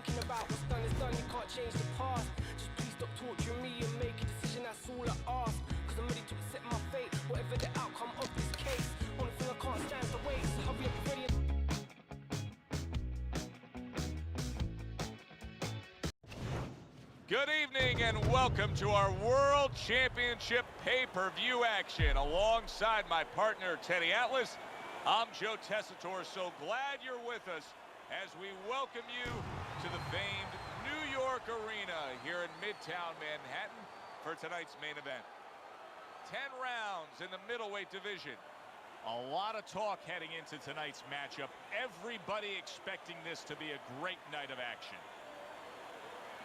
thinking about what's done is done, you can't change the past. Just please stop torturing me and make a decision, that's all I ask. Cause I'm ready to accept my fate, whatever the outcome of this case. Only thing I can't stand is the wait, so hurry up already. Good evening and welcome to our World Championship pay-per-view action. Alongside my partner, Teddy Atlas, I'm Joe Tessitore. So glad you're with us as we welcome you to the famed New York Arena here in Midtown Manhattan for tonight's main event. 10 rounds in the middleweight division. A lot of talk heading into tonight's matchup. Everybody expecting this to be a great night of action.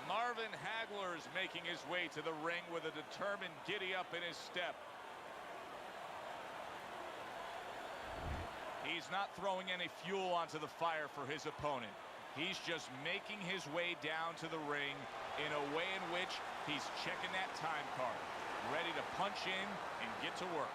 Marvin Hagler is making his way to the ring with a determined giddy-up in his step. He's not throwing any fuel onto the fire for his opponent. He's just making his way down to the ring in a way in which he's checking that time card, ready to punch in and get to work.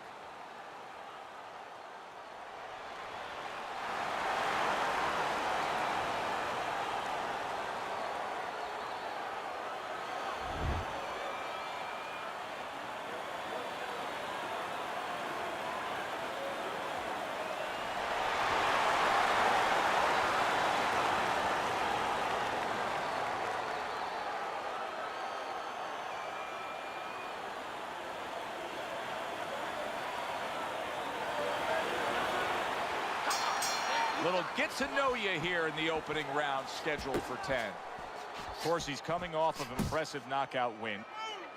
Little get to know you here in the opening round, scheduled for 10. Of course, he's coming off of an impressive knockout win.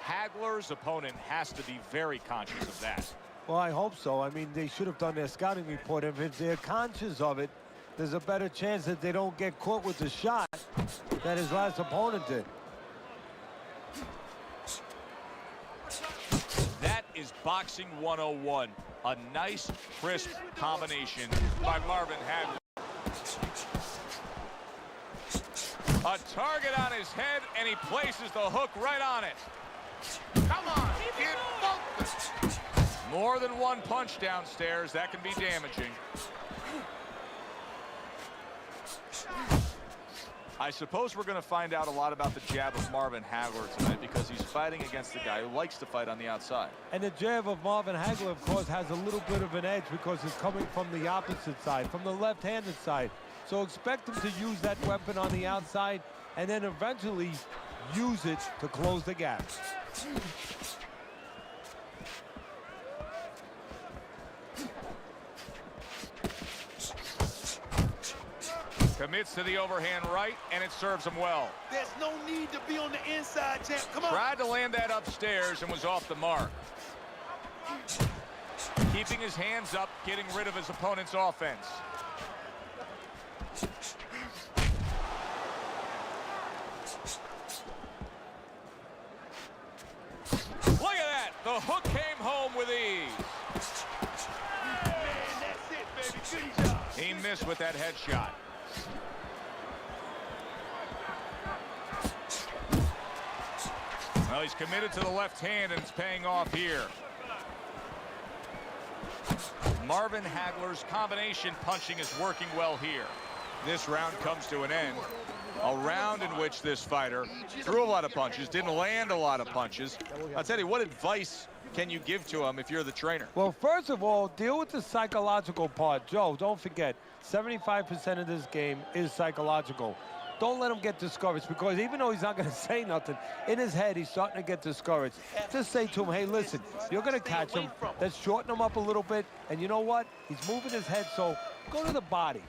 Hagler's opponent has to be very conscious of that. Well, I hope so. I mean, they should have done their scouting report. If they're conscious of it, there's a better chance that they don't get caught with the shot that his last opponent did. That is boxing 101. A nice, crisp combination by Marvin Hagler. A target on his head, and he places the hook right on it. Come on, get focused. More than one punch downstairs. That can be damaging. I suppose we're going to find out a lot about the jab of Marvin Hagler tonight because he's fighting against a guy who likes to fight on the outside. And the jab of Marvin Hagler, of course, has a little bit of an edge because it's coming from the opposite side, from the left-handed side. So expect him to use that weapon on the outside and then eventually use it to close the gap. Commits to the overhand right, and it serves him well. There's no need to be on the inside, champ. Come on. Tried to land that upstairs and was off the mark. Keeping his hands up, getting rid of his opponent's offense. Look at that. The hook came home with ease. Man, that's it, baby. Good job. He missed with that headshot. Well, he's committed to the left hand, and it's paying off here. Marvin Hagler's combination punching is working well here. This round comes to an end. A round in which this fighter threw a lot of punches, didn't land a lot of punches. I'll tell you, what advice can you give to him if you're the trainer? Well, first of all, deal with the psychological part. Joe, don't forget, 75% of this game is psychological. Don't let him get discouraged, because even though he's not going to say nothing, in his head, he's starting to get discouraged. Just say to him, hey, listen, you're going to catch him. Let's shorten him up a little bit. And you know what? He's moving his head, so go to the body,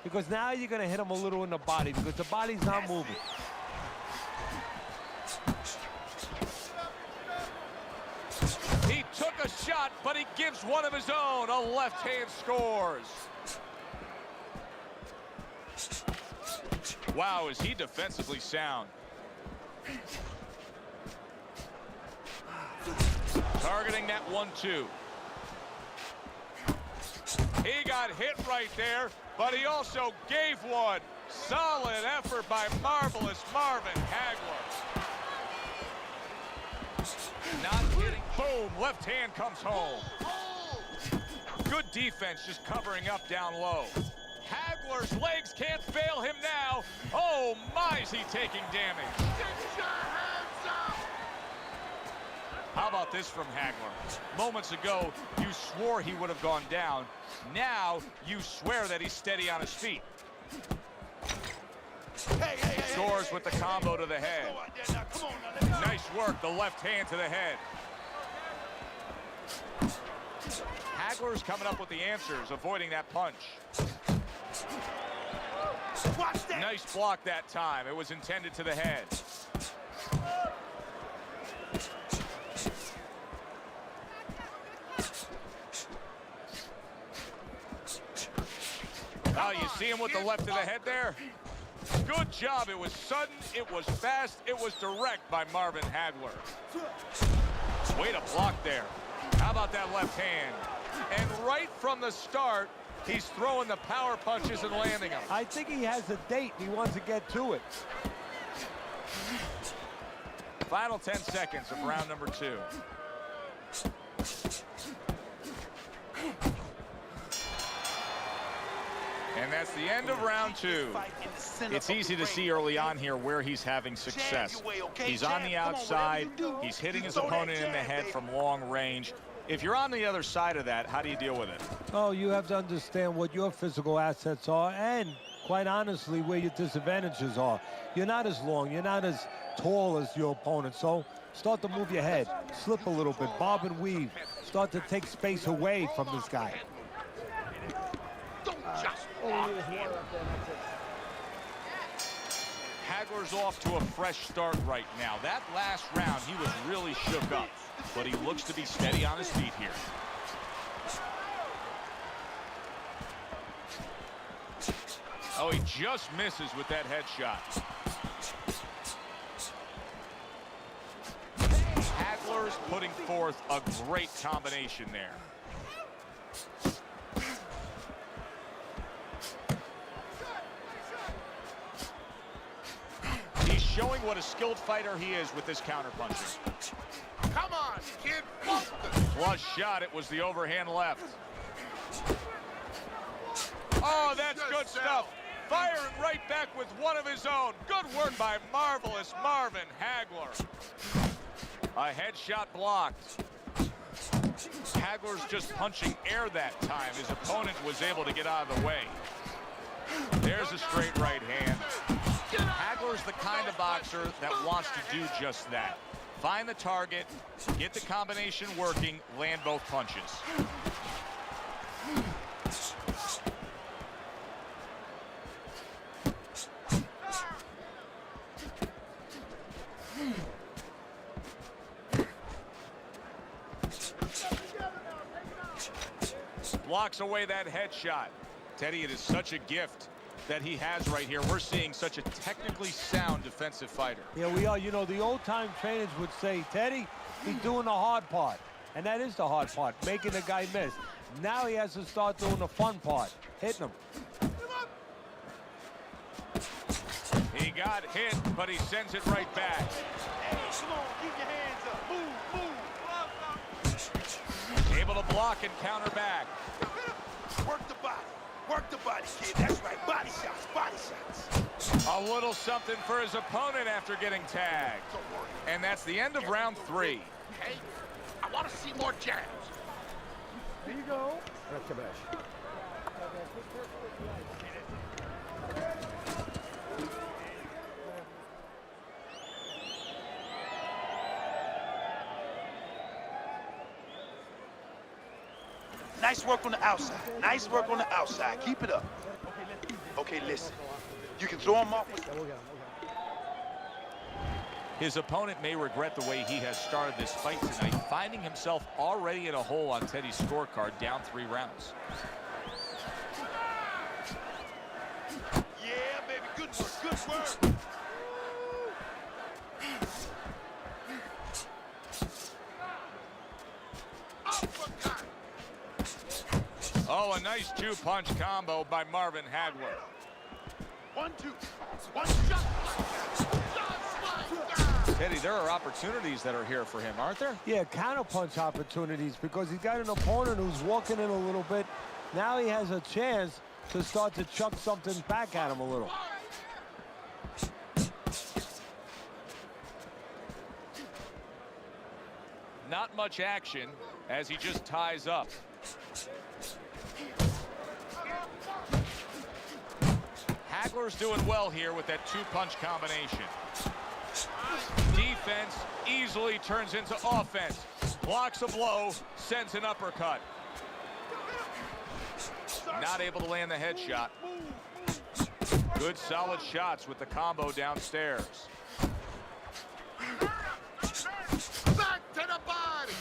because now you're going to hit him a little in the body, because the body's not moving. He took a shot, but he gives one of his own. A left hand scores. Wow, is he defensively sound. Targeting that 1-2. He got hit right there, but he also gave one. Solid effort by marvelous Marvin Hagler. Not hitting. Boom, left hand comes home. Good defense, just covering up down low. Hagler's legs can't fail him now. Oh, my, is he taking damage. Get your hands up! How about this from Hagler? Moments ago, you swore he would have gone down. Now, you swear that he's steady on his feet. Hey, Scores with the combo to the head. Go out there now. Come on now, let's go. Nice work, the left hand to the head. Hagler's coming up with the answers, avoiding that punch. Watch that. Nice block that time. It was intended to the head. Oh, you see him with the left to the head there? Good job. It was sudden, it was fast, it was direct by Marvin Hagler. Way to block there. How about that left hand? And right from the start, he's throwing the power punches and landing them. I think he has a date. He wants to get to it. Final 10 seconds of round number 2. And that's the end of round 2. It's easy to see early on here where he's having success. He's on the outside. He's hitting his opponent in the head from long range. If you're on the other side of that, how do you deal with it? Oh, you have to understand what your physical assets are and, quite honestly, where your disadvantages are. You're not as long. You're not as tall as your opponent. So start to move your head. Slip a little bit. Bob and weave. Start to take space away from this guy. Don't just walk in. Hagler's off to a fresh start right now. That last round, he was really shook up, but he looks to be steady on his feet here. Oh, he just misses with that headshot. Hagler's putting forth a great combination there. Showing what a skilled fighter he is with this counterpunching. Come on, kid. Flush shot. It was the overhand left. Oh, that's good stuff. Firing right back with one of his own. Good work by marvelous Marvin Hagler. A headshot blocked. Hagler's just punching air that time. His opponent was able to get out of the way. There's a straight right hand. Hagler's the kind of boxer that wants to do just that. Find the target, get the combination working, land both punches. Blocks away that headshot. Teddy, it is such a gift that he has right here. We're seeing such a technically sound defensive fighter. Yeah, we are. You know, the old-time trainers would say, Teddy, he's doing the hard part. And that is the hard part, making the guy miss. Now he has to start doing the fun part, hitting him. He got hit, but he sends it right back. Hey, come on, keep your hands up. Move. Able to block and counter back. Work the body. Work the body, kid. That's right. Body shots. Body shots. A little something for his opponent after getting tagged. And that's the end of round 3. Hey, I want to see more jabs. There you go. Nice work on the outside. Nice work on the outside. Keep it up. Okay, listen. You can throw him off. His opponent may regret the way he has started this fight tonight, finding himself already in a hole on Teddy's scorecard, down 3 rounds. Yeah, baby. Good work. Good work. Oh, a nice 2-punch combo by Marvin Hagler. 1, 2. One shot. Teddy, there are opportunities that are here for him, aren't there? Yeah, counterpunch opportunities because he's got an opponent who's walking in a little bit. Now he has a chance to start to chuck something back at him a little. Not much action as he just ties up. Hagler's doing well here with that two-punch combination. Defense easily turns into offense. Blocks a blow, sends an uppercut. Not able to land the headshot. Good solid shots with the combo downstairs. Back to the body.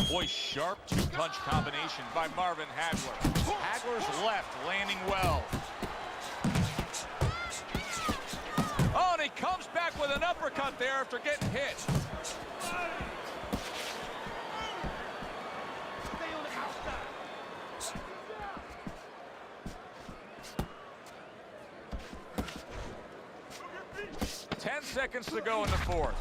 Boy, sharp two-punch combination by Marvin Hagler. Hagler's left landing well. Oh, and he comes back with an uppercut there after getting hit. Stay on the outside. 10 seconds to go in the fourth.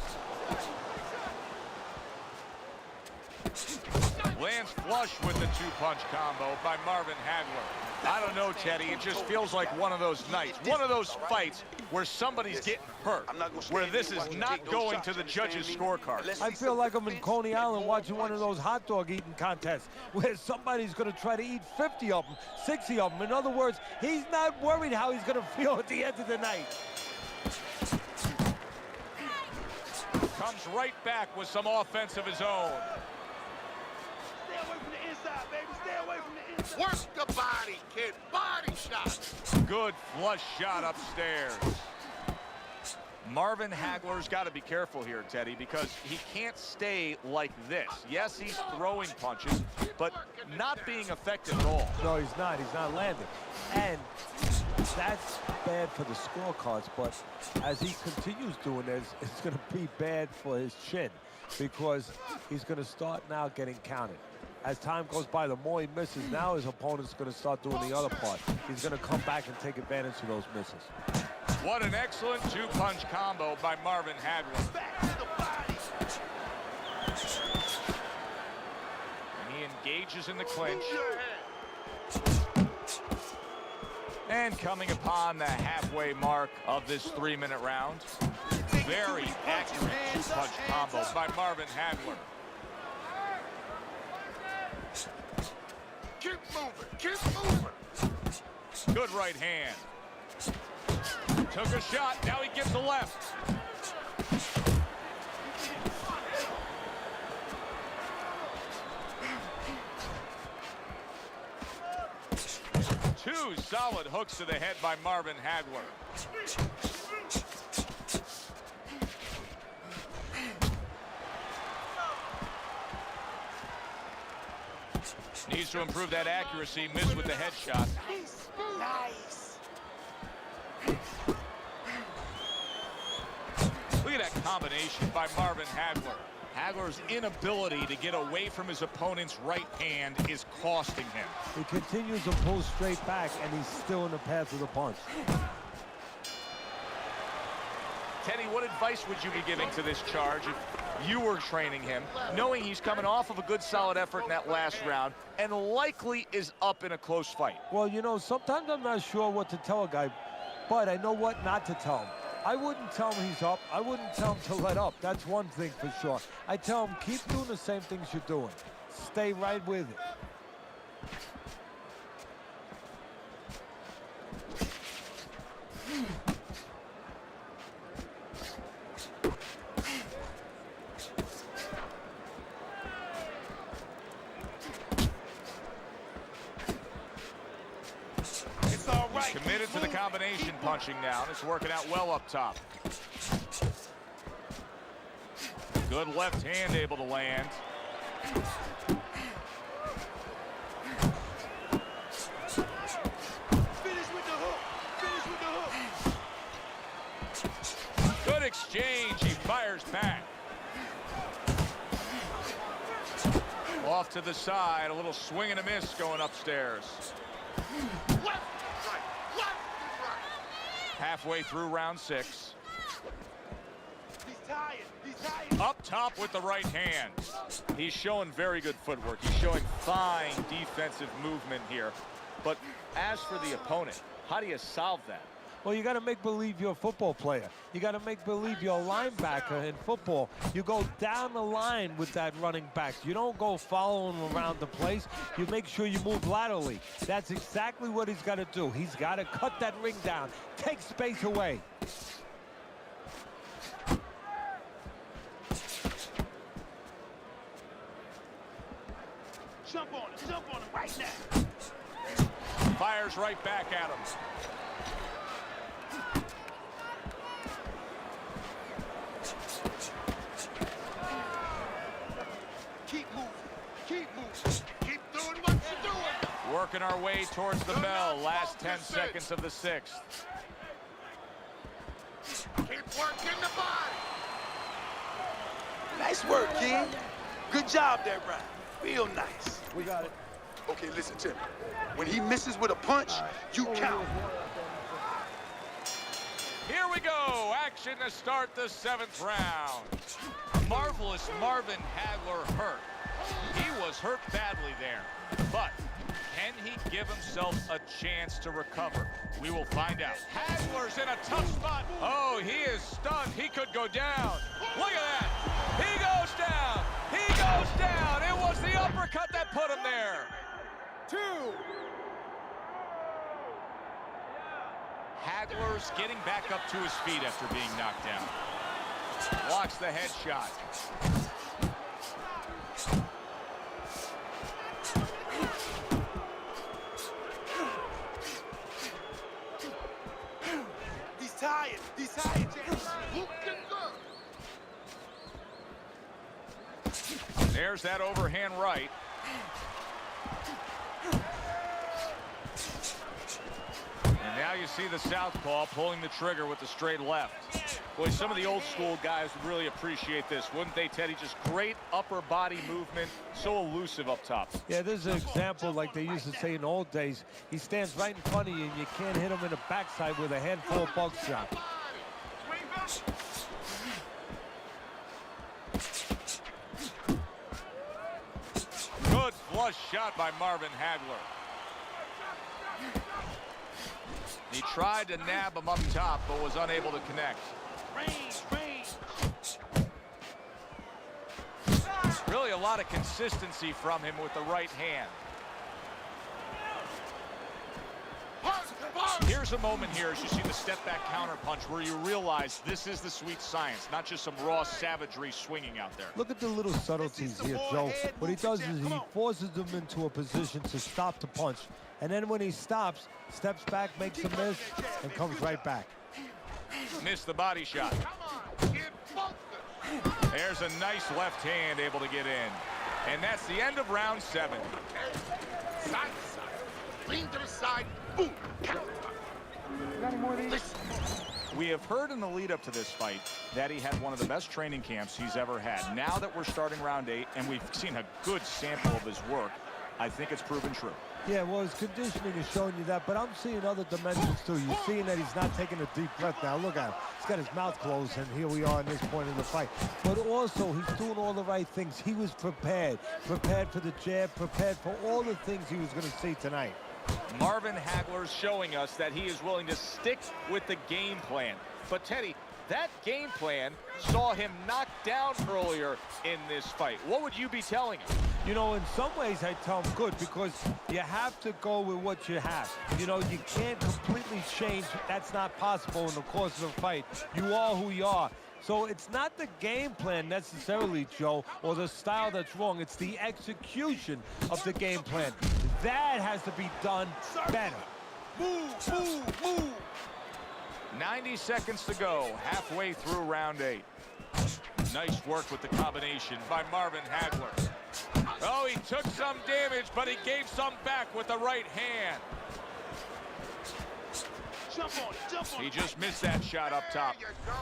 Lands flush with the two-punch combo by Marvin Hagler. I don't know, Teddy. It just feels like one of those nights, one of those fights where somebody's getting hurt, where this is not going to the judges' scorecard. I feel like I'm in Coney Island watching one of those hot dog eating contests where somebody's going to try to eat 50 of them, 60 of them. In other words, he's not worried how he's going to feel at the end of the night. Comes right back with some offense of his own. Stay away from the inside, baby. Stay away from the inside. Work the body, kid. Body shots. Good flush shot upstairs. Marvin Hagler's got to be careful here, Teddy, because he can't stay like this. Yes, he's throwing punches, but not being effective at all. No, he's not. He's not landing. And that's bad for the scorecards, but as he continues doing this, it's going to be bad for his chin because he's going to start now getting counted. As time goes by, the more he misses, now his opponent's going to start doing the other part. He's going to come back and take advantage of those misses. What an excellent two-punch combo by Marvin Hagler. Back to the body. And he engages in the clinch. Move your head. And coming upon the halfway mark of this 3-minute round, very accurate two-punch combo by Marvin Hagler. Keep moving. Keep moving. Good right hand. Took a shot, now he gets the left. Two solid hooks to the head by Marvin Hagler. Needs to improve that accuracy, missed with the headshot. Nice. Look at that combination by Marvin Hagler. Hagler's inability to get away from his opponent's right hand is costing him. He continues to pull straight back, and he's still in the path of the punch. Teddy, what advice would you be giving to this charge if you were training him, knowing he's coming off of a good solid effort in that last round and likely is up in a close fight? Well, you know, sometimes I'm not sure what to tell a guy, but I know what not to tell him. I wouldn't tell him he's up. I wouldn't tell him to let up. That's one thing for sure. I tell him, keep doing the same things you're doing. Stay right with it. He's committed to the combination punching now. It's working out well up top. Good left hand able to land. Finish with the hook. Finish with the hook. Good exchange. He fires back. Off to the side. A little swing and a miss going upstairs. Left and right. Left and right. Halfway through round 6. Up top with the right hand. He's showing very good footwork. He's showing fine defensive movement here. But as for the opponent, how do you solve that? Well, you got to make believe you're a football player. You got to make believe you're a linebacker in football. You go down the line with that running back. You don't go following around the place. You make sure you move laterally. That's exactly what he's got to do. He's got to cut that ring down, take space away. Jump on him right now. Fires right back at him. Keep moving. Keep doing what you're doing. Working our way towards the bell. Last 10 seconds of the 6th. Keep working the body. Nice work, kid. Good job there, Brian. Real nice. We got it. Okay, listen to me. When he misses with a punch, you count. Here we go. Action to start the 7th round. Marvelous Marvin Hagler hurt. He was hurt badly there. But can he give himself a chance to recover? We will find out. Hagler's in a tough spot. Oh, he is stunned. He could go down. Look at that. He goes down. He goes down. It was the uppercut that put him there. 2. Hagler's getting back up to his feet after being knocked down. Blocks the headshot. He's tired, James. Looking good. There's that overhand right. And now you see the southpaw pulling the trigger with the straight left. Boy, some of the old school guys would really appreciate this, wouldn't they, Teddy? Just great upper body movement, so elusive up top. Yeah, this is an example like they used to say in the old days. He stands right in front of you, and you can't hit him in the backside with a handful of buckshot. Good flush shot by Marvin Hagler. He tried to nab him up top, but was unable to connect. Range. Really a lot of consistency from him with the right hand. Here's a moment here as you see the step back counter punch where you realize this is the sweet science, not just some raw savagery swinging out there. Look at the little subtleties here, Joe. What he does is he forces them into a position to stop the punch. And then when he stops, steps back, makes a miss, and comes right back. Missed the body shot. Come on, kid, focus. There's a nice left hand able to get in. And that's the end of round 7. Okay. Side to side. Lean to the side. Boom. Count. Listen. We have heard in the lead up to this fight that he had one of the best training camps he's ever had. Now that we're starting round 8 and we've seen a good sample of his work, I think it's proven true. Yeah, well, his conditioning is showing you that, but I'm seeing other dimensions too. You're seeing that he's not taking a deep breath now. Look at him. He's got his mouth closed, and here we are in this point of the fight. But also, he's doing all the right things. He was prepared for the jab, prepared for all the things he was going to see tonight. Marvin Hagler's showing us that he is willing to stick with the game plan. But Teddy, that game plan saw him knocked down earlier in this fight. What would you be telling him? You know, in some ways I tell him good, because you have to go with what you have. You know, you can't completely change. That's not possible in the course of a fight. You are who you are. So it's not the game plan necessarily, Joe, or the style that's wrong. It's the execution of the game plan. That has to be done better. Move. 90 seconds to go, halfway through round 8. Nice work with the combination by Marvin Hagler. Oh, he took some damage, but he gave some back with the right hand. Jump on He it. just missed that shot up top. There you go.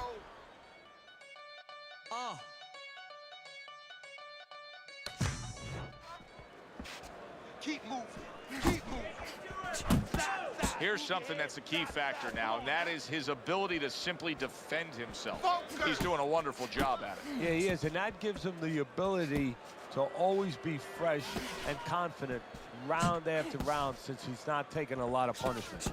Keep moving. Keep moving. Here's something that's a key factor now, and that is his ability to simply defend himself. He's doing a wonderful job at it. Yeah, he is, and that gives him the ability to always be fresh and confident round after round since he's not taking a lot of punishment.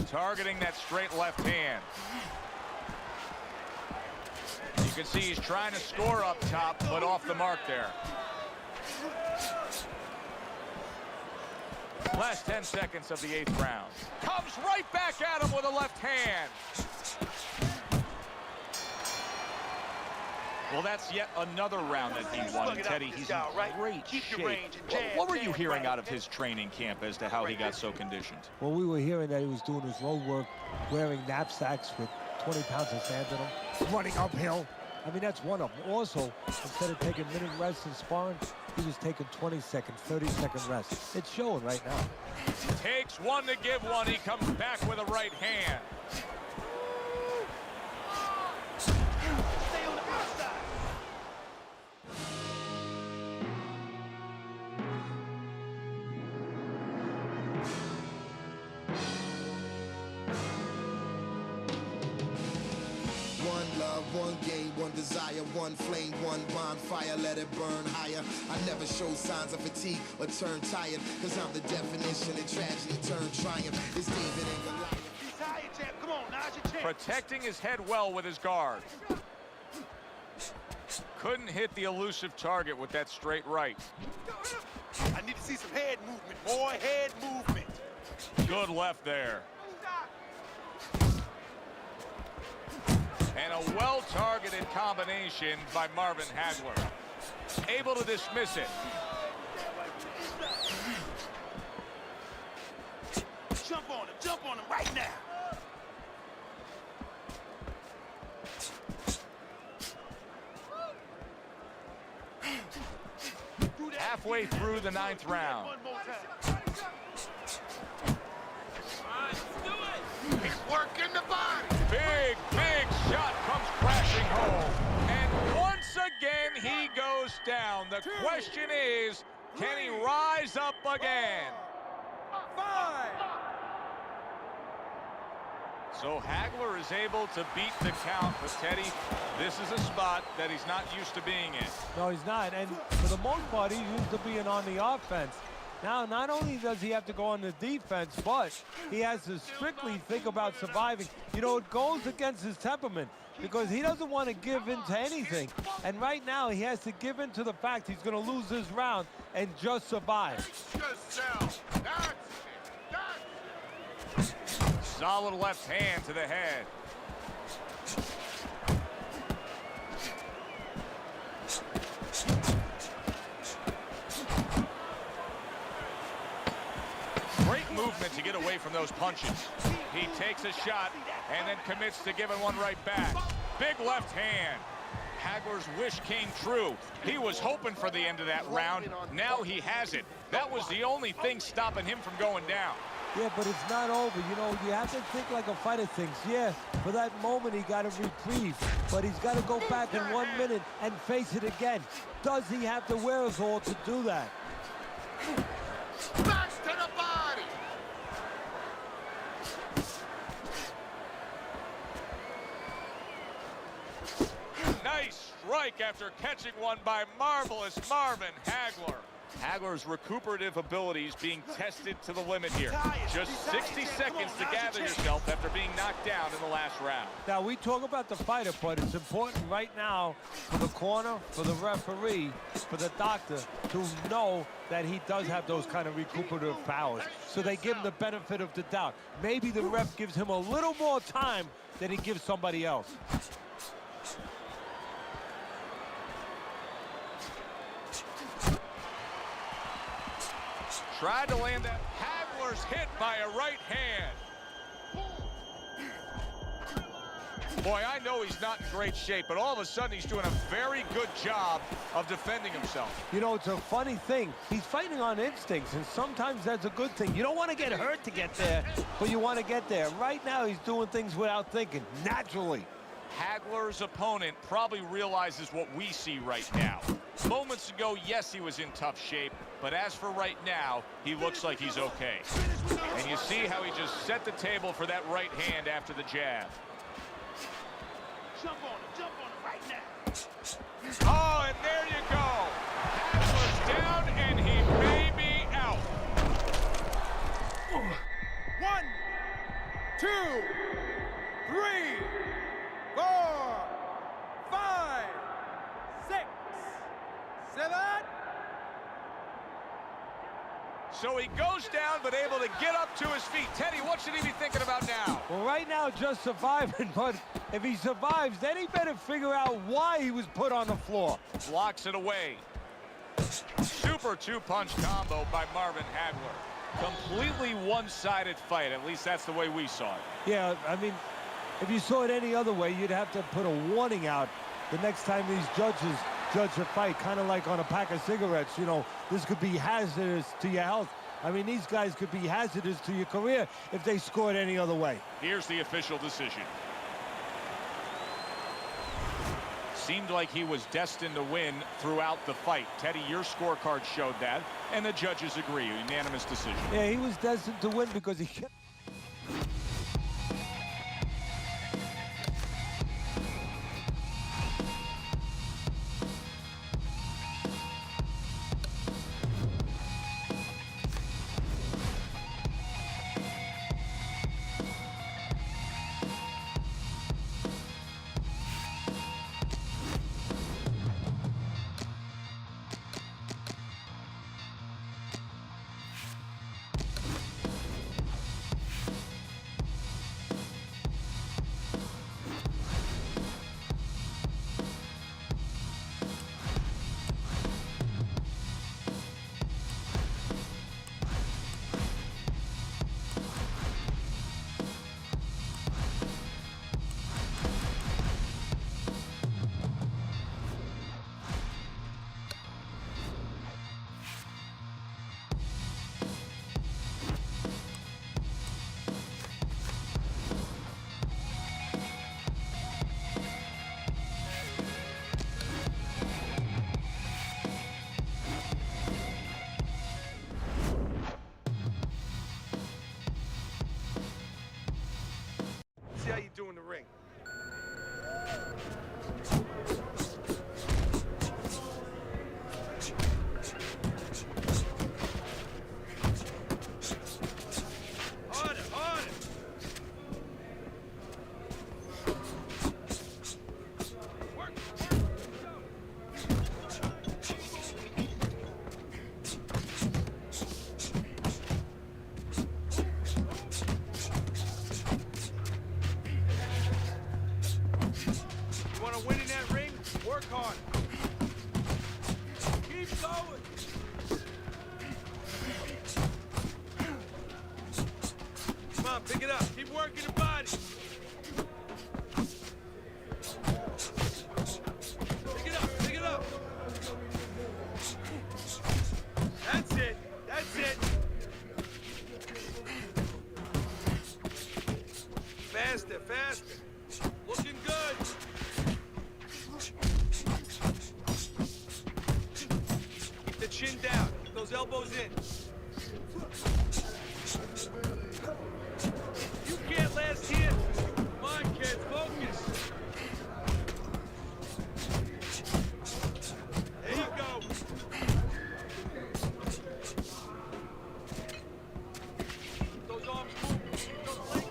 Targeting that straight left hand. You can see he's trying to score up top, but off the mark there. Last 10 seconds of the 8th round. Comes right back at him with a left hand. Well, that's yet another round that he won, Teddy. He's in great shape. What were you hearing out of his training camp as to how he got so conditioned? Well, we were hearing that he was doing his road work, wearing knapsacks with 20 pounds of sand in them, running uphill. I mean, that's one of them. Also, instead of taking minute rests in sparring, he was taking 20-second, 30-second rests. It's showing right now. Takes one to give one. He comes back with a right hand. Stay on the outside. One love, one game, one desire, one flame, one bonfire, let it burn higher. I never show signs of fatigue or turn tired, cause I'm the definition of tragedy turned triumph. It's David and Goliath. He's tired, champ. Come on, now's your chance. Protecting his head well with his guard. Couldn't hit the elusive target with that straight right. I need to see some head movement. More head movement. Good left there. And a well-targeted combination by Marvin Hagler. Able to dismiss it. Jump on him right now. Halfway through the 9th round. One more time. He's working the body. Big shot comes crashing home. And once again, he goes down. The question is, can he rise up again? 5. So Hagler is able to beat the count, but Teddy, this is a spot that he's not used to being in. No, he's not. And for the most part, he's used to being on the offense. Now, not only does he have to go on the defense, but he has to strictly think about surviving. You know, it goes against his temperament because he doesn't want to give in to anything. And right now, he has to give in to the fact he's going to lose this round and just survive. Yourself. That's it. Solid left hand to the head. Great movement to get away from those punches. He takes a shot and then commits to giving one right back. Big left hand. Hagler's wish came true. He was hoping for the end of that round. Now he has it. That was the only thing stopping him from going down. Yeah, but it's not over. You know, you have to think like a fighter thinks. Yeah, for that moment, he got a reprieve. But he's got to go back in 1 minute and face it again. Does he have the wherewithal to do that? Back to the body. Nice strike after catching one by marvelous Marvin Hagler. Hagler's recuperative abilities being tested to the limit here. Just 60 seconds to gather yourself after being knocked down in the last round. Now, we talk about the fighter, but it's important right now for the corner, for the referee, for the doctor to know that he does have those kind of recuperative powers. So they give him the benefit of the doubt. Maybe the ref gives him a little more time than he gives somebody else. Tried to land that. Hagler's hit by a right hand. Boy, I know he's not in great shape, but all of a sudden he's doing a very good job of defending himself. You know, it's a funny thing. He's fighting on instincts, and sometimes that's a good thing. You don't want to get hurt to get there, but you want to get there. Right now, he's doing things without thinking, naturally. Hagler's opponent probably realizes what we see right now. Moments ago, yes, he was in tough shape, but as for right now, he looks like he's okay. And you see how he just set the table for that right hand after the jab. Jump on him right now. Oh, and there you go. Hagler's down, and he may be out. 1, 2, 3, 4, 5, 6, 7. So he goes down, but able to get up to his feet. Teddy, what should he be thinking about now? Well, right now, just surviving, but if he survives, then he better figure out why he was put on the floor. Blocks it away. Super two-punch combo by Marvin Hagler. Completely one-sided fight. At least that's the way we saw it. Yeah, I mean, if you saw it any other way, you'd have to put a warning out the next time these judges judge a fight, kind of like on a pack of cigarettes. You know, this could be hazardous to your health. I mean, these guys could be hazardous to your career if they scored any other way. Here's the official decision. Seemed like he was destined to win throughout the fight. Teddy, your scorecard showed that, and the judges agree. Unanimous decision. Yeah, he was destined to win because he kept... See how you do in the ring. Harder, harder. Work, You want to win in that ring? Work hard. Keep going. Come on, pick it up. Keep working the body. Pick it up, pick it up. That's it, that's it. Faster, faster. Looking good. Keep the chin down. Keep those elbows in. You can't last here. Come on, kid. Focus. There you go. Keep those arms moving. Keep those legs.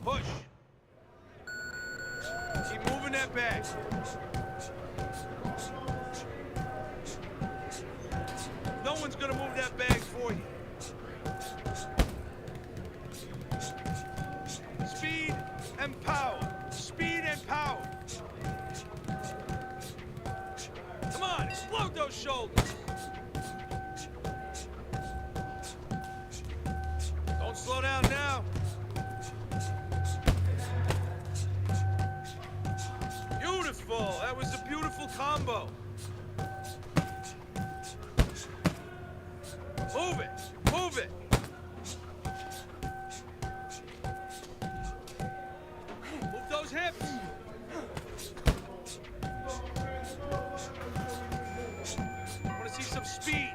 Push. Keep moving that bag. No one's gonna move that bag for you. Speed and power. Speed and power. Come on, explode those shoulders. Don't slow down now. Beautiful. That was a beautiful combo. Move it. Move it. Move those hips. I want to see some speed.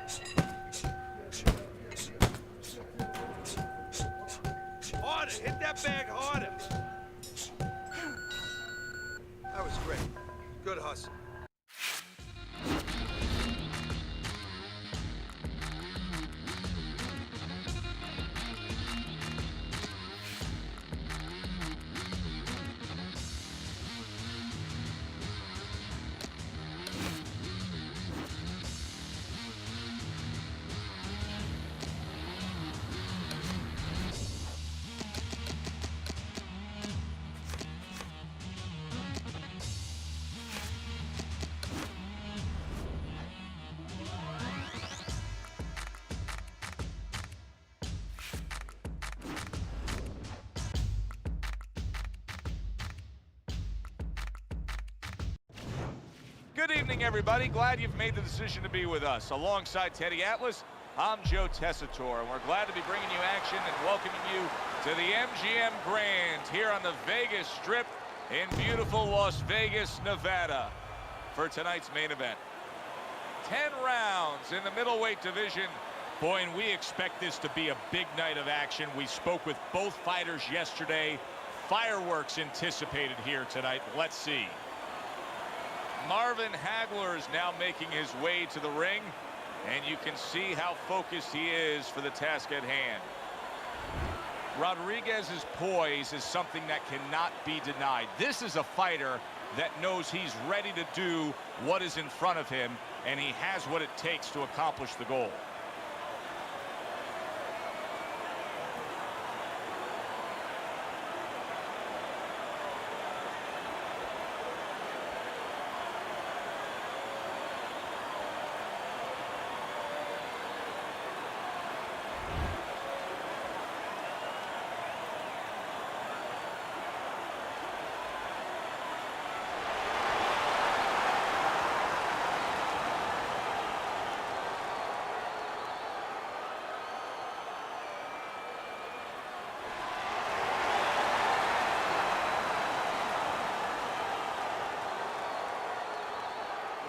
Harder. Hit that bag harder. That was great. Good hustle. Good evening, everybody. Glad you've made the decision to be with us. Alongside Teddy Atlas, I'm Joe Tessitore, and we're glad to be bringing you action and welcoming you to the MGM Grand here on the Vegas Strip in beautiful Las Vegas, Nevada, for tonight's main event. 10 rounds in the middleweight division. Boy, and we expect this to be a big night of action. We spoke with both fighters yesterday. Fireworks anticipated here tonight. Let's see. Marvin Hagler is now making his way to the ring, and you can see how focused he is for the task at hand. Rodriguez's poise is something that cannot be denied. This is a fighter that knows he's ready to do what is in front of him, and he has what it takes to accomplish the goal.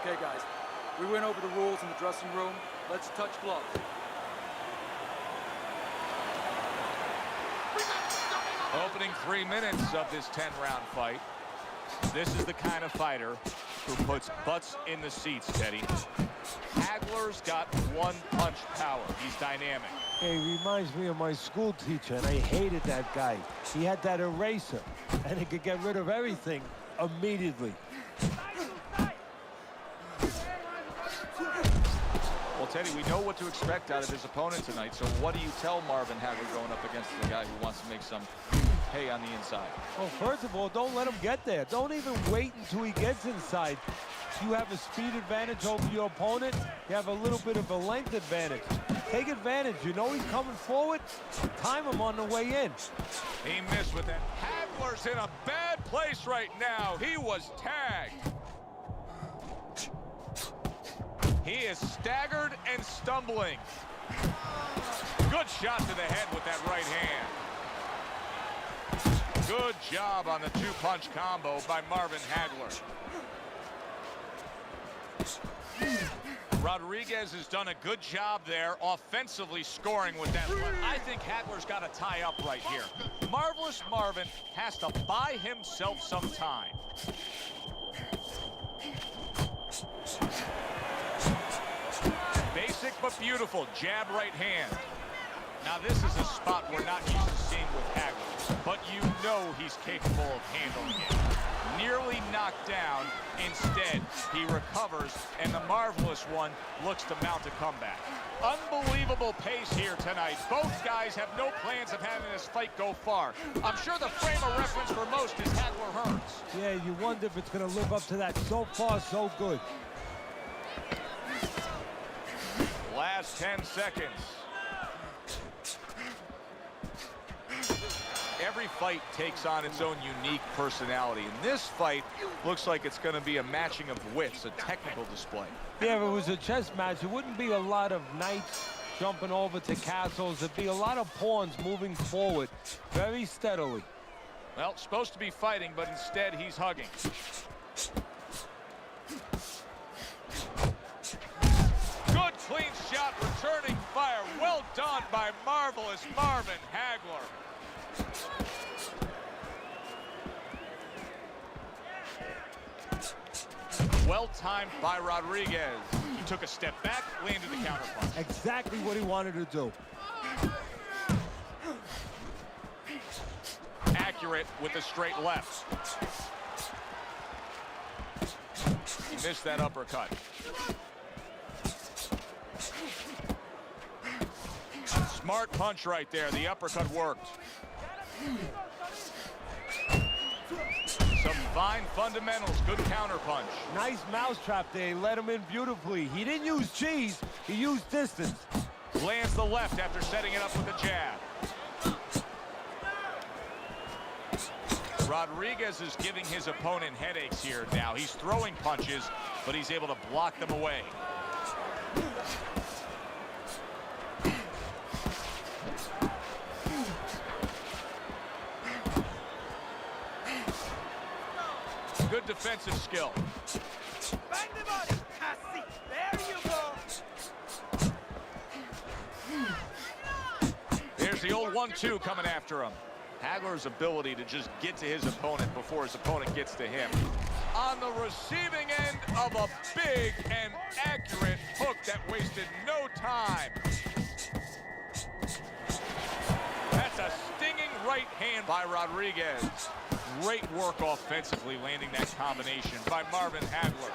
Okay, guys, we went over the rules in the dressing room. Let's touch gloves. Opening 3 minutes of this 10-round fight. This is the kind of fighter who puts butts in the seats, Teddy. Hagler's got one-punch power. He's dynamic. Hey, he reminds me of my school teacher, and I hated that guy. He had that eraser, and he could get rid of everything immediately. Well, Teddy, we know what to expect out of his opponent tonight, so what do you tell Marvin Hagler going up against the guy who wants to make some hay on the inside? Well, first of all, don't let him get there. Don't even wait until he gets inside. You have a speed advantage over your opponent. You have a little bit of a length advantage. Take advantage. You know he's coming forward. Time him on the way in. He missed with that. Hagler's in a bad place right now. He was tagged. He is staggered and stumbling. Good shot to the head with that right hand. Good job on the two-punch combo by Marvin Hagler. Rodriguez has done a good job there offensively scoring with that left. I think Hagler's got to tie up right here. Marvelous Marvin has to buy himself some time. Basic but beautiful jab right hand. Now this is a spot we're not used to seeing with Hagler. but you know he's capable of handling it. Nearly knocked down. Instead, he recovers, and the Marvelous One looks to mount a comeback. Unbelievable pace here tonight. Both guys have no plans of having this fight go far. I'm sure the frame of reference for most is Hagler Hearns. Yeah, you wonder if it's going to live up to that. So far, so good. Last 10 seconds. Every fight takes on its own unique personality. And this fight looks like it's going to be a matching of wits, a technical display. Yeah, if it was a chess match, it wouldn't be a lot of knights jumping over to castles. It'd be a lot of pawns moving forward very steadily. Well, supposed to be fighting, but instead he's hugging. Good clean shot, returning fire. Well done by Marvelous Marvin Hagler. Well timed by Rodriguez. He took a step back, landed the counterpunch. Exactly what he wanted to do. Accurate with a straight left. He missed that uppercut. Smart punch right there. The uppercut worked. Some fine fundamentals. Good counterpunch. Nice mousetrap there. He let him in beautifully. He didn't use cheese. He used distance. Lands the left after setting it up with a jab. Rodriguez is giving his opponent headaches here now. He's throwing punches, but he's able to block them away. Good defensive skill. Bang the body. Casi. There you go. There's the old 1-2 coming after him. Hagler's ability to just get to his opponent before his opponent gets to him. On the receiving end of a big and accurate hook that wasted no time. That's a stinging right hand by Rodriguez. Great work offensively landing that combination by Marvin Hagler.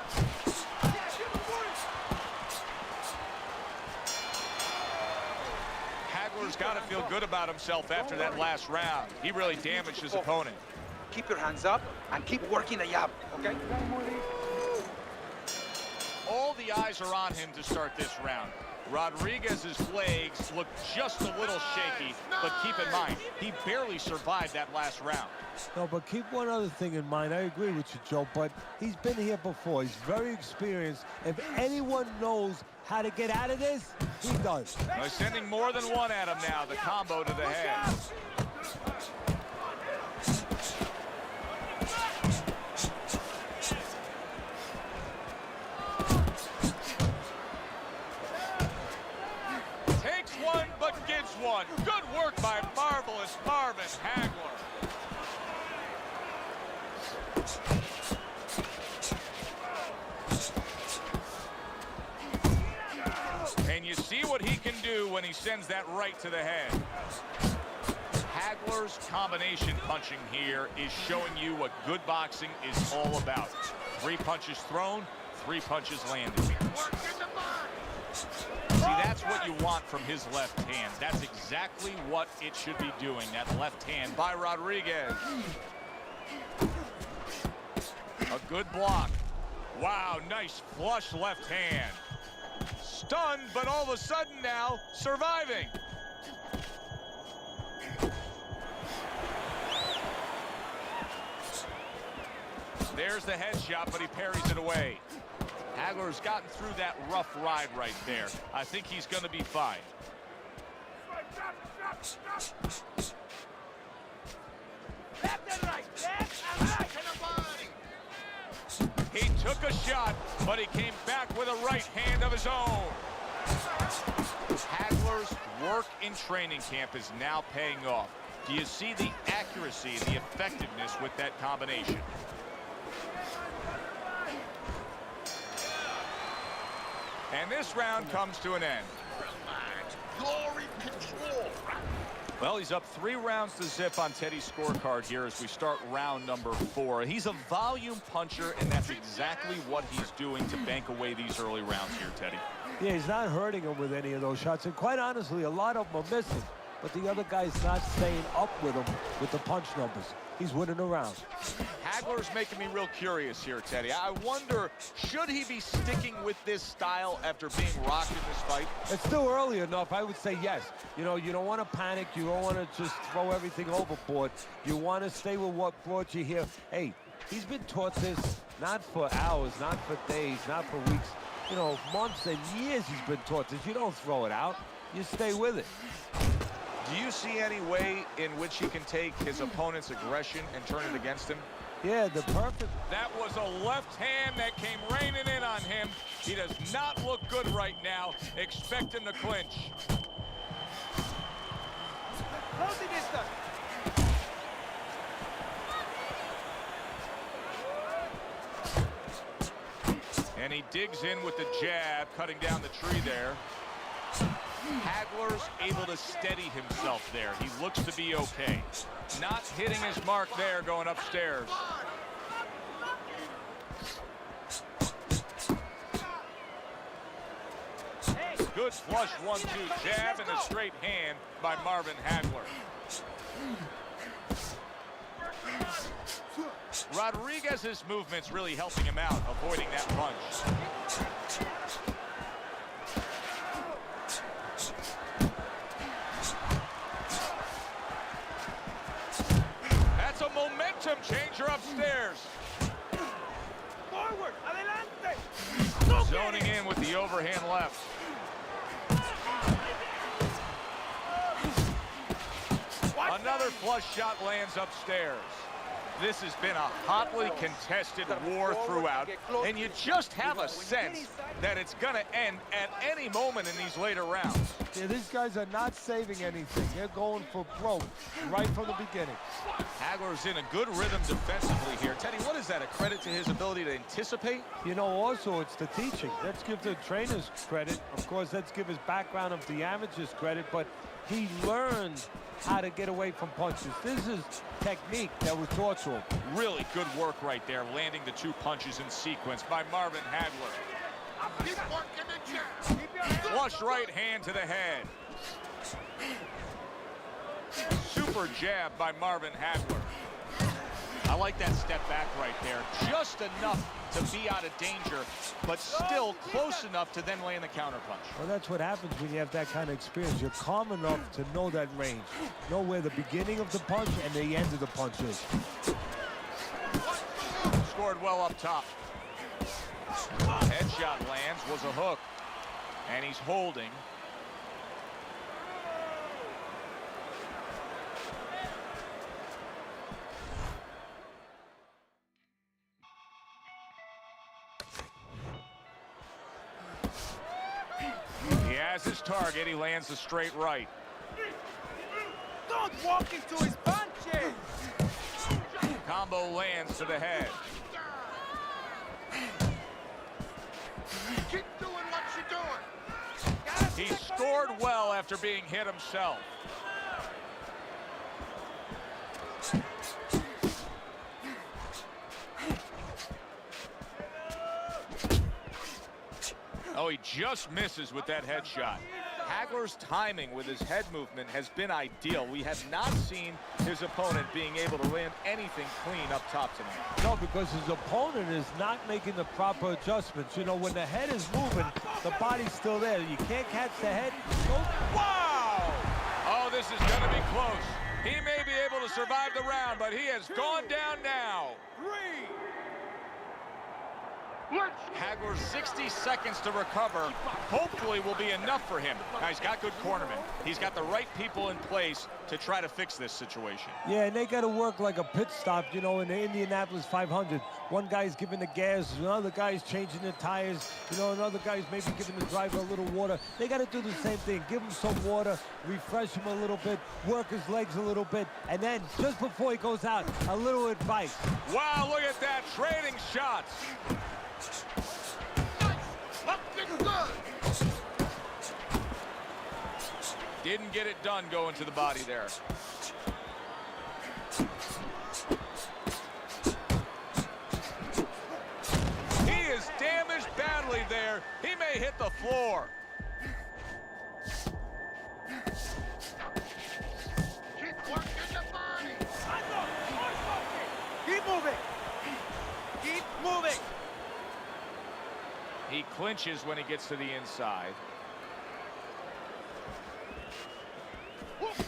Hagler's got to feel good about himself after that last round. He really damaged his opponent. Keep your hands up and keep working the jab, okay? All the eyes are on him to start this round. Rodriguez's legs look just a little shaky, but keep in mind, he barely survived that last round. No, but keep one other thing in mind. I agree with you, Joe, but he's been here before. He's very experienced. If anyone knows how to get out of this, he does. Well, he's sending more than one at him now, the combo to the head. Takes one, but gives one. Good work by Marvelous Marvin Hagler. And you see what he can do when he sends that right to the head. Hagler's combination punching here is showing you what good boxing is all about. 3 punches thrown, 3 punches landed. See, that's what you want from his left hand. That's exactly what it should be doing, that left hand by Rodriguez. A good block. Wow, nice flush left hand. Stunned, but all of a sudden now, surviving. There's the headshot, but he parries it away. Hagler's gotten through that rough ride right there. I think he's going to be fine. Left and right. Left and right. He took a shot, but he came back with a right hand of his own. Hagler's work in training camp is now paying off. Do you see the accuracy and the effectiveness with that combination? And this round comes to an end. Relax. Glory control. Well, he's up 3 rounds to zip on Teddy's scorecard here as we start round number 4. He's a volume puncher, and that's exactly what he's doing to bank away these early rounds here, Teddy. Yeah, he's not hurting him with any of those shots. And quite honestly, a lot of them are missing. But the other guy's not staying up with him with the punch numbers. He's winning around. Hagler's making me real curious here, Teddy. I wonder, should he be sticking with this style after being rocked in this fight? It's still early enough. I would say yes. You know, you don't want to panic. You don't want to just throw everything overboard. You want to stay with what brought you here. Hey, he's been taught this not for hours, not for days, not for weeks. You know, months and years he's been taught this. You don't throw it out. You stay with it. Do you see any way in which he can take his opponent's aggression and turn it against him? Yeah, the perfect. That was a left hand that came raining in on him. He does not look good right now. Expect him to clinch. Closing distance. And he digs in with the jab, cutting down the tree there. Hagler's able to steady himself there. He looks to be okay. Not hitting his mark there, going upstairs. Good flush 1-2 jab and a straight hand by Marvin Hagler. Rodriguez's movement's really helping him out, avoiding that punch. That's a momentum changer upstairs. Forward, adelante. Zoning in with the overhand left. Another flush shot lands upstairs. This has been a hotly contested war throughout, and you just have a sense that it's going to end at any moment in these later rounds. Yeah, these guys are not saving anything. They're going for broke right from the beginning. Hagler's in a good rhythm defensively here. Teddy, what is that, a credit to his ability to anticipate? You know, also, it's the teaching. Let's give the trainers credit. Of course, let's give his background of the amateurs credit, but he learned how to get away from punches. This is technique that was taught to him. Really good work right there, landing the 2 punches in sequence by Marvin Hagler. Keep working the jab. Flush right hand to the head. Super jab by Marvin Hagler. I like that step back right there. Just enough to be out of danger, but still close enough to then land the counterpunch. Well, that's what happens when you have that kind of experience. You're calm enough to know that range. Know where the beginning of the punch and the end of the punch is. Scored well up top. Headshot lands, was a hook. And he's holding. He has his target. He lands a straight right. Don't walk into his punches. Combo lands to the head. Keep doing what you're doing. He scored well after being hit himself. Oh, he just misses with that headshot. Hagler's timing with his head movement has been ideal. We have not seen his opponent being able to land anything clean up top tonight. No, because his opponent is not making the proper adjustments. You know, when the head is moving, the body's still there. You can't catch the head. Wow! Oh, this is going to be close. He may be able to survive the round, but he has gone down now. 3. Hagler 60 seconds to recover. Hopefully will be enough for him. Now, he's got good cornermen. He's got the right people in place to try to fix this situation. Yeah, and they got to work like a pit stop, you know, in the Indianapolis 500. One guy's giving the gas, another guy's changing the tires, you know, another guy's maybe giving the driver a little water. They got to do the same thing. Give him some water, refresh him a little bit, work his legs a little bit, and then just before he goes out, a little advice. Wow, look at that, trading shots. Didn't get it done going to the body there. He is damaged badly there. He may hit the floor. Keep working the body. Keep moving. Keep moving. He clinches when he gets to the inside.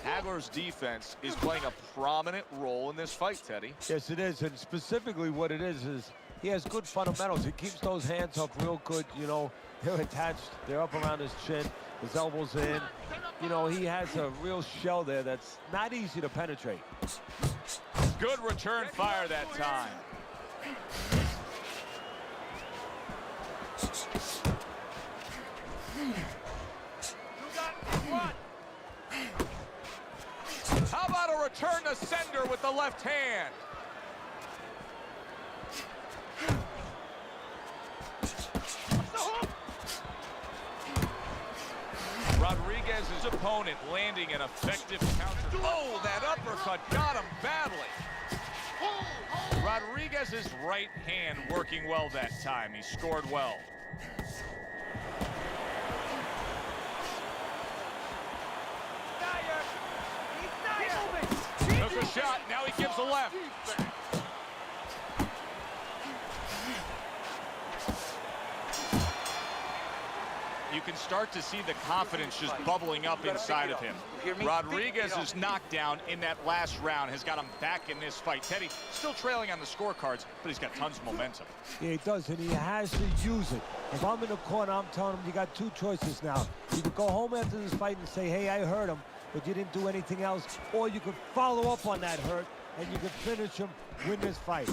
Hagler's defense is playing a prominent role in this fight, Teddy. Yes, it is, and specifically what it is he has good fundamentals. He keeps those hands up real good, you know. They're attached, they're up around his chin, his elbows in. You know, he has a real shell there that's not easy to penetrate. Good return fire that time. How about a return to sender with the left hand? Rodriguez's opponent landing an effective counter. Oh, that uppercut got him badly. Rodriguez's right hand working well that time. He scored well. Took a shot, now he gives a left. You can start to see the confidence just bubbling up inside of him. Rodriguez's knockdown in that last round has got him back in this fight. Teddy still trailing on the scorecards, but he's got tons of momentum. Yeah, he does, and he has to use it. If I'm in the corner, I'm telling him you got two choices now. You could go home after this fight and say, hey, I hurt him, but you didn't do anything else, or you could follow up on that hurt, and you could finish him, win this fight.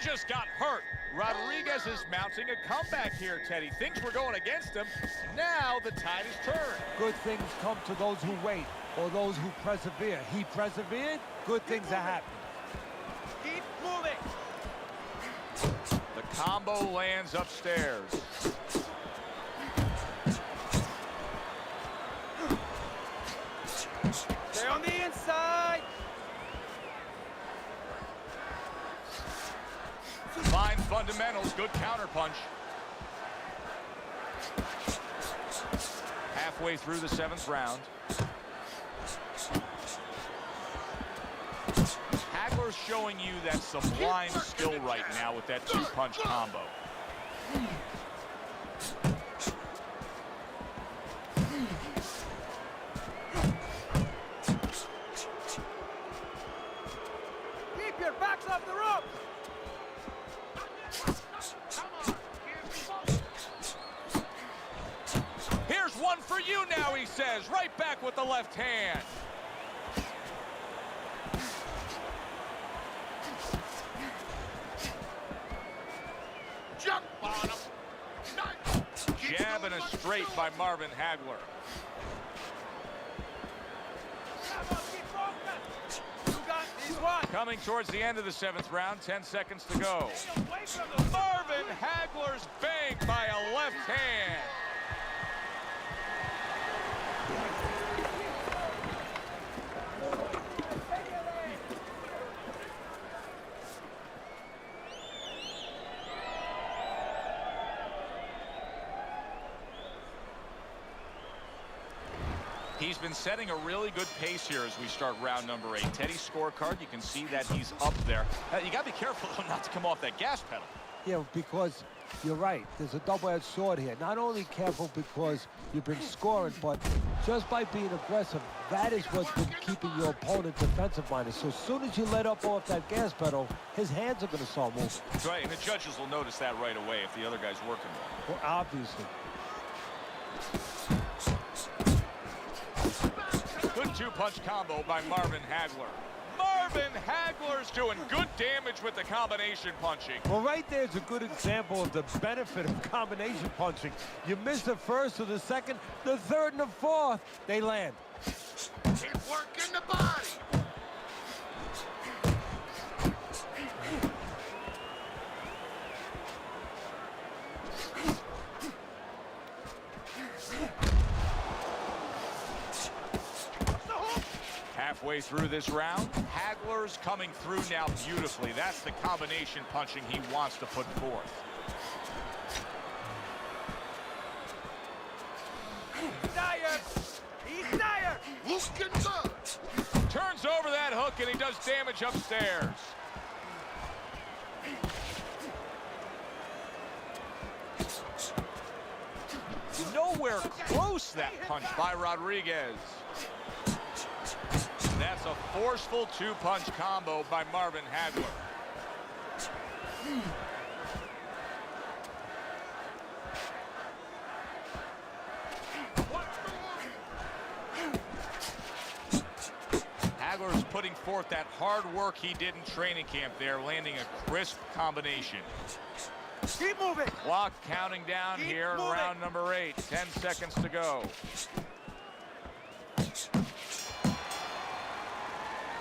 Just got hurt. Rodriguez is mounting a comeback here, Teddy. Things were going against him. Now the tide is turned. Good things come to those who wait or those who persevere. He persevered, good things are happening. Keep moving. The combo lands upstairs. Stay on the inside. Fine fundamentals, good counterpunch. Halfway through the 7th round. Hagler's showing you that sublime skill right now with that 2-punch combo. Keep your backs off the rope. Here's one for you now, he says. Right back with the left hand. Jump on him. Jab and a straight by Marvin Hagler. Coming towards the end of the 7th round, 10 seconds to go. Marvin Hagler's banged by a left hand. He's been setting a really good pace here as we start round number 8. Teddy's scorecard, you can see that he's up there. You got to be careful, though, not to come off that gas pedal. Yeah, because you're right. There's a double-edged sword here. Not only careful because you've been scoring, but just by being aggressive, that is what's been keeping your opponent defensive-minded. So as soon as you let up off that gas pedal, his hands are going to start moving. That's right, and the judges will notice that right away if the other guy's working well. Well, obviously. Good 2-punch combo by Marvin Hagler. Marvin Hagler's doing good damage with the combination punching. Well, right there's a good example of the benefit of combination punching. You miss the first or the second, the third and the fourth, they land. Keep working the body. Halfway through this round, Hagler's coming through now beautifully. That's the combination punching he wants to put forth. He's tired. He's tired. Looking good. Turns over that hook, and he does damage upstairs. Nowhere close, that punch by Rodriguez. That's a forceful two-punch combo by Marvin Hagler. Hagler's putting forth that hard work he did in training camp there, landing a crisp combination. Keep moving. Clock counting down Keep here, moving. round number 8, 10 seconds to go.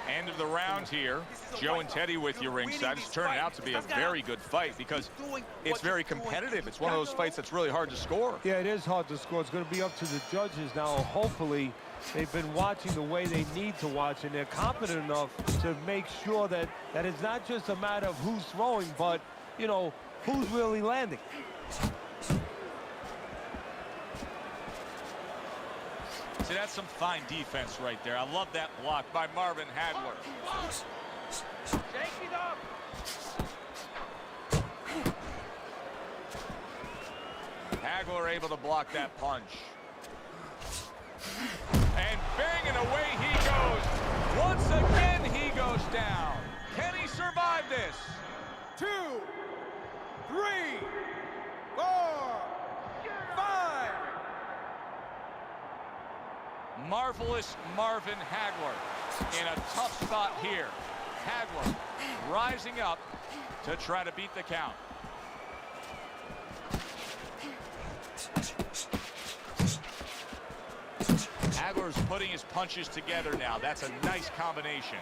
End of the round here. Joe and Teddy with you ringside. It's turning out to be a very good fight because it's very competitive. It's one of those fights that's really hard to score. Yeah, it is hard to score. It's going to be up to the judges now. Hopefully, they've been watching the way they need to watch, and they're competent enough to make sure that it's not just a matter of who's throwing, but, you know, who's really landing. See, that's some fine defense right there. I love that block by Marvin Hagler. Shake it up. Hagler able to block that punch. And banging away he goes. Once again, he goes down. Can he survive this? 2, 3, 4, 5. Marvelous Marvin Hagler in a tough spot here. Hagler rising up to try to beat the count. Hagler's putting his punches together now. That's a nice combination.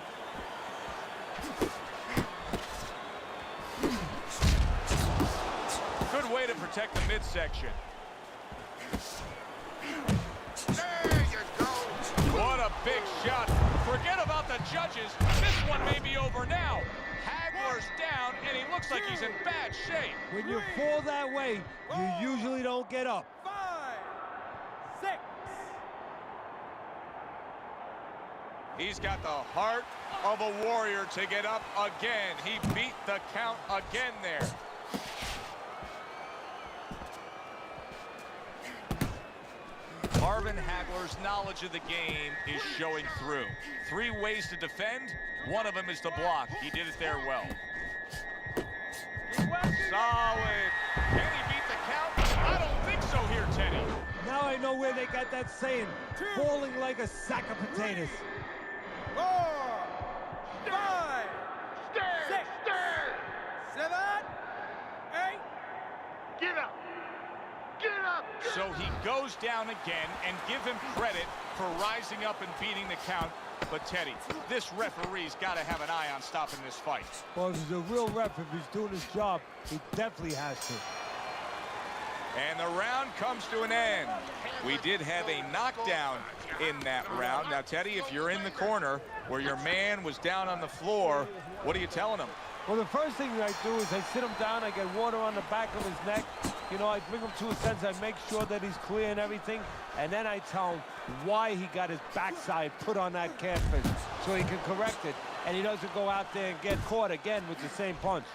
Good way to protect the midsection. There you go. What a big shot. Forget about the judges. This one may be over now. Hagler's down, and he looks like he's in bad shape. When you fall that way, you usually don't get up. 5, 6. He's got the heart of a warrior to get up again. He beat the count again there. Marvin Hagler's knowledge of the game is showing through. 3 ways to defend. One of them is to block. He did it there well. Solid. Can he beat the count? I don't think so here, Teddy. Now I know where they got that saying, falling like a sack of potatoes. 4, 5, 6, 7, 8. Get up. Get up. So he goes down again, and give him credit for rising up and beating the count. But Teddy, this referee's got to have an eye on stopping this fight. Well, if he's a real ref, if he's doing his job, he definitely has to. And the round comes to an end. We did have a knockdown in that round. Now, Teddy, if you're in the corner where your man was down on the floor, what are you telling him? Well, the first thing I do is I sit him down, I get water on the back of his neck. You know, I bring him to a sense, I make sure that he's clear and everything, and then I tell him why he got his backside put on that catfish so he can correct it, and he doesn't go out there and get caught again with the same punch.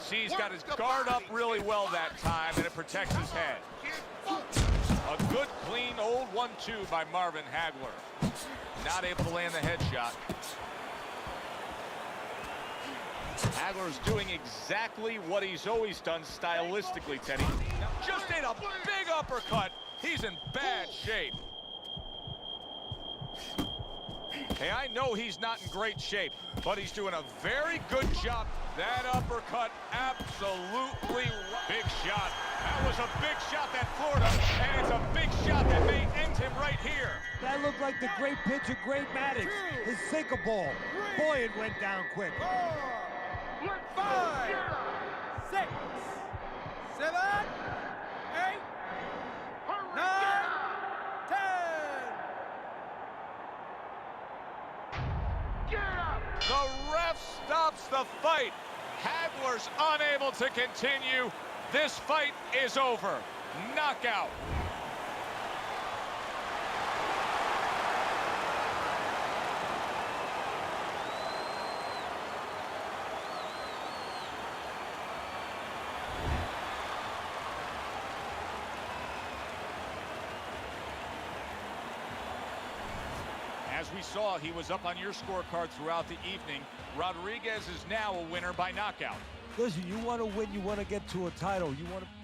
See, he's got his guard up really well that time, and it protects his head. A good, clean, old 1-2 by Marvin Hagler. Not able to land the headshot. Hagler's doing exactly what he's always done stylistically, Teddy. Just ate a big uppercut. He's in bad shape. Hey, I know he's not in great shape, but he's doing a very good job. That uppercut, absolutely big shot. That was a big shot, that Florida, and it's a big shot that may end him right here. That looked like the great pitcher, Great Maddox, his sinker ball. Boy, it went down quick. 4, 5, 6, 7, 8, 9, 10. stops the fight. Hagler's unable to continue. This fight is over. Knockout. As we saw, he was up on your scorecard throughout the evening. Rodriguez is now a winner by knockout. Listen, you want to win, you want to get to a title. You want to